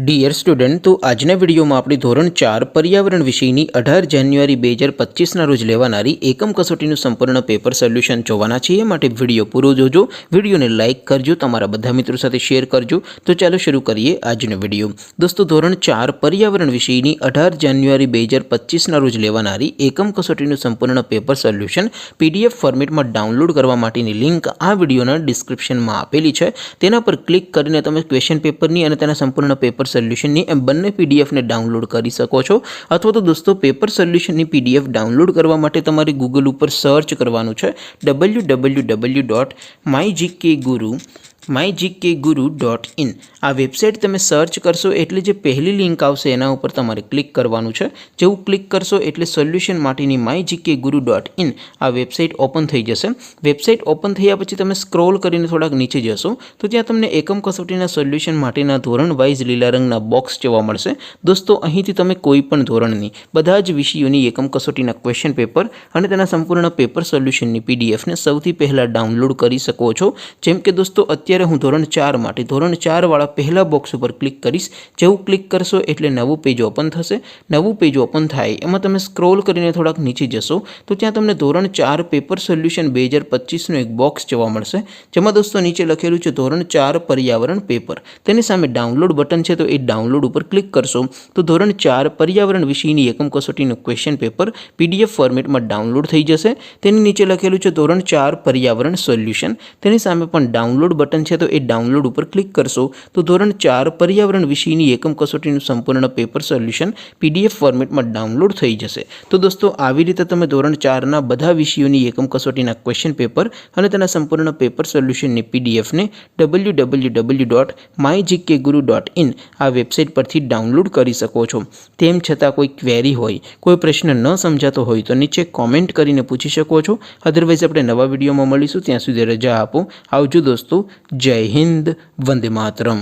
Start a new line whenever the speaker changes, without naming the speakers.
Dear student, તો આજના વિડીયોમાં આપણે ધોરણ 4 પર્યાવરણ વિષયની 18 જાન્યુઆરી 2025ના રોજ લેવાનારી એકમ કસોટીનું સંપૂર્ણ પેપર સોલ્યુશન જોવાના છીએ। માટે વિડીયો પૂરો જોજો, વિડીયોને લાઇક કરજો, તમારા બધા મિત્રો સાથે શેર કરજો। તો ચાલો શરૂ કરીએ આજનો વિડીયો। દોસ્તો, ધોરણ 4 પર્યાવરણ વિષયની 18 જાન્યુઆરી 2025ના રોજ લેવાનારી એકમ કસોટીનું સંપૂર્ણ પેપર સોલ્યુશન પીડીએફ ફોર્મેટમાં ડાઉનલોડ કરવા માટેની લિંક આ વિડીયોના ડિસ્ક્રિપ્શનમાં આપેલી છે। તેના પર ક્લિક કરીને તમે ક્વેશ્ચન પેપરની અને તેના સંપૂર્ણ પેપર સોલ્યુશનની એમ બંને પીડીએફને ડાઉનલોડ કરી શકો છો। અથવા તો દોસ્તો, પેપર સોલ્યુશનની પીડીએફ ડાઉનલોડ કરવા માટે તમારે ગૂગલ ઉપર સર્ચ કરવાનું છે www.mygkguru.in। આ વેબસાઇટ તમે સર્ચ કરશો એટલે જે પહેલી લિંક આવશે એના ઉપર તમારે ક્લિક કરવાનું છે। જેવું ક્લિક કરશો એટલે સોલ્યુશન માટેની mygkguru.in આ વેબસાઇટ ઓપન થઈ જશે। વેબસાઇટ ઓપન થયા પછી તમે સ્ક્રોલ કરીને થોડાક નીચે જશો તો ત્યાં તમને એકમ કસોટીના સોલ્યુશન માટેના ધોરણ વાઇઝ લીલા રંગના બોક્સ જોવા મળશે। દોસ્તો, અહીંથી તમે કોઈ પણ ધોરણની બધા જ વિષયોની એકમ કસોટીના ક્વેશ્ચન પેપર અને તેના સંપૂર્ણ પેપર સોલ્યુશનની પીડીએફને સૌથી પહેલાં ડાઉનલોડ કરી શકો છો। જેમ કે દોસ્તો, અત્યારે હું ધોરણ 4 માટે ધોરણ 4 વાળા પહેલા બોક્સ ઉપર ક્લિક કરીશ। જેવું ક્લિક કરશો એટલે નવું પેજ ઓપન થશે। નવું પેજ ઓપન થાય એમાં તમે સ્ક્રોલ કરીને થોડાક નીચે જશો તો ત્યાં તમને ધોરણ 4 પેપર સોલ્યુશન 2025નું એક બોક્સ જોવા મળશે। જેમાં દોસ્તો નીચે લખેલું છે ધોરણ 4 પર્યાવરણ પેપર। તેની સામે ડાઉનલોડ બટન છે, તો એ ડાઉનલોડ ઉપર ક્લિક કરશો તો ધોરણ 4 પર્યાવરણ વિષયની એકમ કસોટીનું ક્વેશ્ચન પેપર પીડીએફ ફોર્મેટમાં ડાઉનલોડ થઈ જશે। તેની નીચે લખેલું છે ધોરણ 4 પર્યાવરણ સોલ્યુશન। તેની સામે પણ ડાઉનલોડ બટન છે, તો એ ડાઉનલોડ ઉપર ક્લિક કરશો તો ધોરણ 4 પર્યાવરણ વિષયની એકમ કસોટીનું સંપૂર્ણ પેપર સોલ્યુશન પીડીએફ ફોર્મેટમાં ડાઉનલોડ થઈ જશે। તો દોસ્તો, આવી રીતે તમે ધોરણ 4ના બધા વિષયોની એકમ કસોટીના ક્વેશ્ચન પેપર અને તેના સંપૂર્ણ પેપર સોલ્યુશનની પીડીએફને www.mygkguru.in આ વેબસાઇટ પરથી ડાઉનલોડ કરી શકો છો। તેમ છતાં કોઈ ક્વેરી હોય, કોઈ પ્રશ્ન ન સમજાતો હોય તો નીચે કોમેન્ટ કરીને પૂછી શકો છો। અધરવાઇઝ આપણે નવા વિડીયોમાં મળીશું, ત્યાં સુધી રજા આપો। આવજો દોસ્તો, જય હિન્દ, વંદે માતરમ।